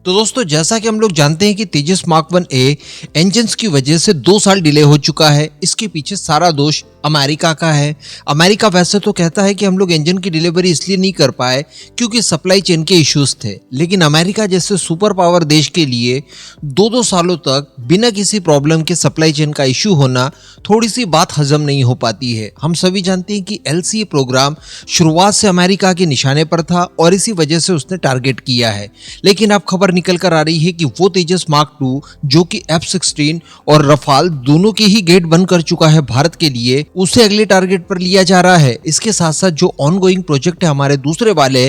तो दोस्तों, जैसा कि हम लोग जानते हैं कि तेजस मार्क 1A इंजन की वजह से 2 साल डिले हो चुका है। इसके पीछे सारा दोष अमेरिका का है। अमेरिका वैसे तो कहता है कि हम लोग इंजन की डिलीवरी इसलिए नहीं कर पाए क्योंकि सप्लाई चेन के इश्यूज थे, लेकिन अमेरिका जैसे सुपर पावर देश के लिए 2-2 सालों तक बिना किसी प्रॉब्लम के सप्लाई चेन का इश्यू होना थोड़ी सी बात हजम नहीं हो पाती है। हम सभी जानते हैं कि LCA प्रोग्राम शुरुआत से अमेरिका के निशाने पर था और इसी वजह से उसने टारगेट किया है, लेकिन अब खबर निकल कर आ रही है कि वो तेजस मार्क 2 जो कि F-16 और रफाल दोनों के ही गेट बंद कर चुका है भारत के लिए, उसे अगले टारगेट पर लिया जा रहा है। इसके साथ साथ जो ऑनगोइंग प्रोजेक्ट है हमारे दूसरे वाले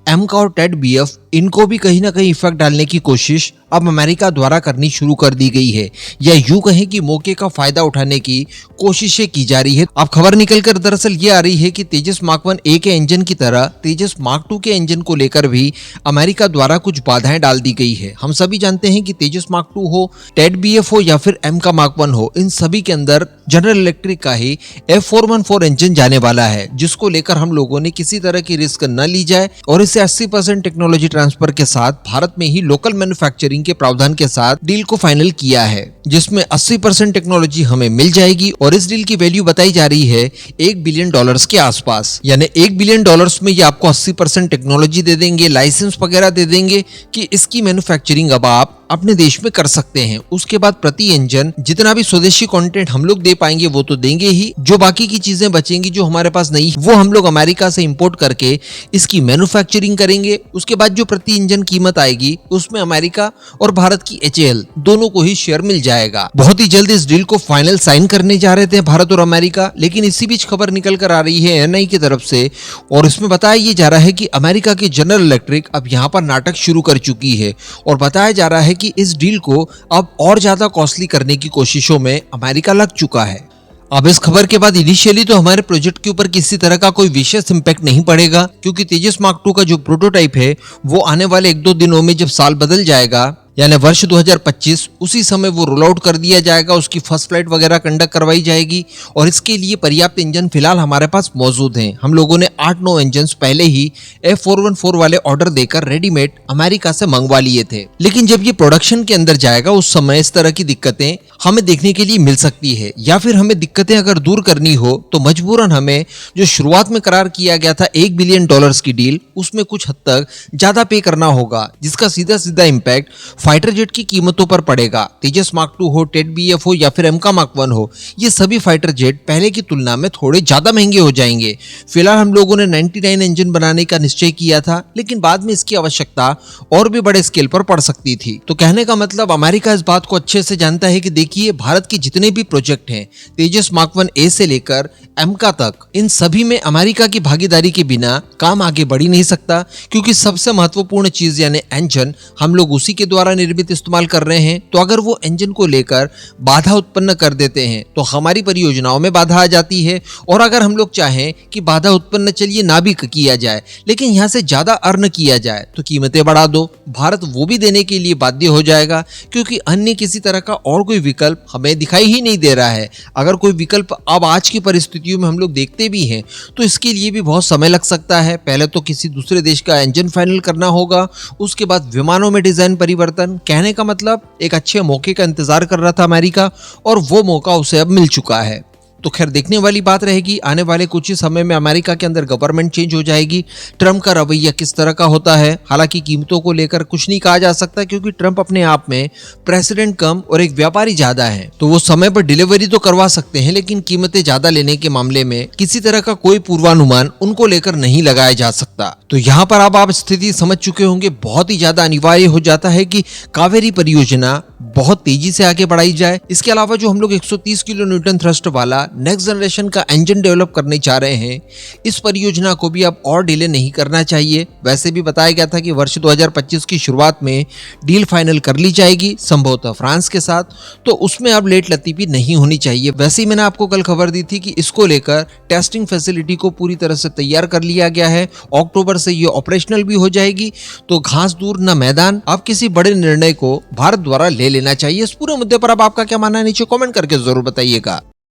एमका और टेड BF, इनको भी कहीं ना कहीं इफेक्ट डालने की कोशिश अब अमेरिका द्वारा करनी शुरू कर दी गई है, या यूं कहें कि मौके का फायदा उठाने की कोशिशें की जा रही है। अब खबर निकलकर दरअसल ये आ रही है कि तेजस मार्क 1A के इंजन की तरह तेजस मार्क 2 के इंजन को लेकर भी अमेरिका द्वारा कुछ बाधाएं डाल दी गई है। हम सभी जानते हैं कि तेजस मार्क 2 हो, टेड BF हो या फिर एमका मार्क 1 हो, इन सभी के अंदर जनरल इलेक्ट्रिक का ही F414 इंजन जाने वाला है, जिसको लेकर हम लोगों ने किसी तरह की रिस्क न ली जाए और इसे 80% टेक्नोलॉजी ट्रांसफर के साथ भारत में ही लोकल मैन्युफैक्चरिंग के प्रावधान के साथ डील को फाइनल किया है, जिसमें 80% टेक्नोलॉजी हमें मिल जाएगी और इस डील की वैल्यू बताई जा रही है $1 बिलियन के आसपास। यानी $1 बिलियन में ये आपको 80% टेक्नोलॉजी दे देंगे, लाइसेंस वगैरह दे देंगे कि इसकी मैन्युफैक्चरिंग अब आप अपने देश में कर सकते हैं। उसके बाद प्रति इंजन जितना भी स्वदेशी कंटेंट हम लोग दे पाएंगे वो तो देंगे ही, जो बाकी की चीजें बचेंगी जो हमारे पास नहीं, वो हम लोग अमेरिका से इंपोर्ट करके इसकी मैन्युफैक्चरिंग करेंगे। उसके बाद जो प्रति इंजन कीमत आएगी उसमें अमेरिका और भारत की HAL दोनों को ही शेयर मिल जाएगा। बहुत ही जल्द इस डील को फाइनल साइन करने जा रहे थे भारत और अमेरिका, लेकिन इसी बीच खबर निकल कर आ रही है NI की तरफ से और इसमें बताया ये जा रहा है कि अमेरिका की जनरल इलेक्ट्रिक अब यहाँ पर नाटक शुरू कर चुकी है और बताया जा रहा है कि इस डील को अब और ज्यादा कॉस्टली करने की कोशिशों में अमेरिका लग चुका है। अब इस खबर के बाद इनिशियली तो हमारे प्रोजेक्ट के ऊपर किसी तरह का कोई विशेष इंपैक्ट नहीं पड़ेगा, क्योंकि तेजस मार्क 2 का जो प्रोटोटाइप है वो आने वाले 1-2 दिनों में जब साल बदल जाएगा यानी वर्ष 2025, उसी समय वो रोल आउट कर दिया जाएगा, उसकी फर्स्ट फ्लाइट वगैरह कंडक्ट करवाई जाएगी और इसके लिए पर्याप्त इंजन फिलहाल हमारे पास मौजूद हैं। हम लोगों ने 8-9 इंजन पहले ही F414 वाले ऑर्डर देकर रेडीमेड अमेरिका से मंगवा लिए थे, लेकिन जब ये प्रोडक्शन के अंदर जाएगा उस समय इस तरह की दिक्कतें हमें देखने के लिए मिल सकती है, या फिर हमें दिक्कतें अगर दूर करनी हो तो मजबूरन हमें जो शुरुआत में करार किया गया था $1 बिलियन की डील, उसमें कुछ हद तक ज्यादा पे करना होगा, जिसका सीधा सीधा इम्पैक्ट फाइटर जेट की कीमतों पर पड़ेगा। तेजस मार्क 2 हो, टेड BF हो या फिर एमका मार्क 1 हो, ये सभी फाइटर जेट पहले की तुलना में थोड़े ज्यादा महंगे हो जाएंगे। फिलहाल हम लोगों ने 99 इंजन बनाने का निश्चय किया था, लेकिन बाद में इसकी आवश्यकता और भी बड़े स्केल पर पड़ सकती थी। तो कहने का मतलब अमेरिका इस बात को अच्छे से जानता है कि देखिए, भारत के जितने भी प्रोजेक्ट हैं तेजस मार्क 1A से लेकर एमका तक, इन सभी में अमेरिका की भागीदारी के बिना काम आगे बढ़ ही नहीं सकता, क्योंकि सबसे महत्वपूर्ण चीज यानी इंजन हम लोग उसी के द्वारा निर्मित इस्तेमाल कर रहे हैं। तो अगर वो इंजन को लेकर बाधा उत्पन्न कर देते हैं तो हमारी परियोजनाओं में बाधा आ जाती है, और अगर हम लोग चाहें कि बाधा उत्पन्न चलिए ना भी किया जाए लेकिन यहाँ से ज्यादा अर्न किया जाए तो कीमतें बढ़ा दो, भारत वो भी देने के लिए बाध्य हो जाएगा, क्योंकि अन्य किसी तरह का और कोई विकल्प हमें दिखाई ही नहीं दे रहा है। अगर कोई विकल्प अब आज की परिस्थितियों में हम लोग देखते भी हैं तो इसके लिए भी बहुत समय लग सकता है। पहले तो किसी दूसरे देश का इंजन फाइनल करना होगा, उसके बाद विमानों में डिजाइन परिवर्तन। कहने का मतलब एक अच्छे मौके का इंतजार कर रहा था अमेरिका और वो मौका उसे अब मिल चुका है। तो खैर देखने वाली बात रहेगी, आने वाले कुछ ही समय में अमेरिका के अंदर गवर्नमेंट चेंज हो जाएगी, ट्रम्प का रवैया किस तरह का होता है। हालांकि कीमतों को लेकर कुछ नहीं कहा जा सकता, क्योंकि ट्रम्प अपने आप में प्रेसिडेंट कम और एक व्यापारी ज्यादा है, तो वो समय पर डिलीवरी तो करवा सकते हैं, लेकिन कीमतें ज्यादा लेने के मामले में किसी तरह का कोई पूर्वानुमान उनको लेकर नहीं लगाया जा सकता। तो यहाँ पर अब आप स्थिति समझ चुके होंगे, बहुत ही ज्यादा अनिवार्य हो जाता है कि कावेरी परियोजना बहुत तेजी से आगे बढ़ाई जाए। इसके अलावा जो हम लोग 130 किलो न्यूटन थ्रस्ट वाला नेक्स्ट जनरेशन का इंजन डेवलप करने जा रहे हैं, इस परियोजना को भी अब और डिले नहीं करना चाहिए। वैसे भी बताया गया था कि वर्ष 2025 की शुरुआत में डील फाइनल कर ली जाएगी, संभवतः फ्रांस के साथ, तो उसमें अब लेट लतीफी नहीं होनी चाहिए। वैसे ही मैंने आपको कल खबर दी थी कि इसको लेकर टेस्टिंग फैसिलिटी को पूरी तरह से तैयार कर लिया गया है, अक्टूबर से ये ऑपरेशनल भी हो जाएगी। तो घास दूर न मैदान, अब किसी बड़े निर्णय को भारत द्वारा ले लेना चाहिए। इस पूरे मुद्दे पर अब आपका क्या मानना है, नीचे कमेंट करके जरूर बताइएगा।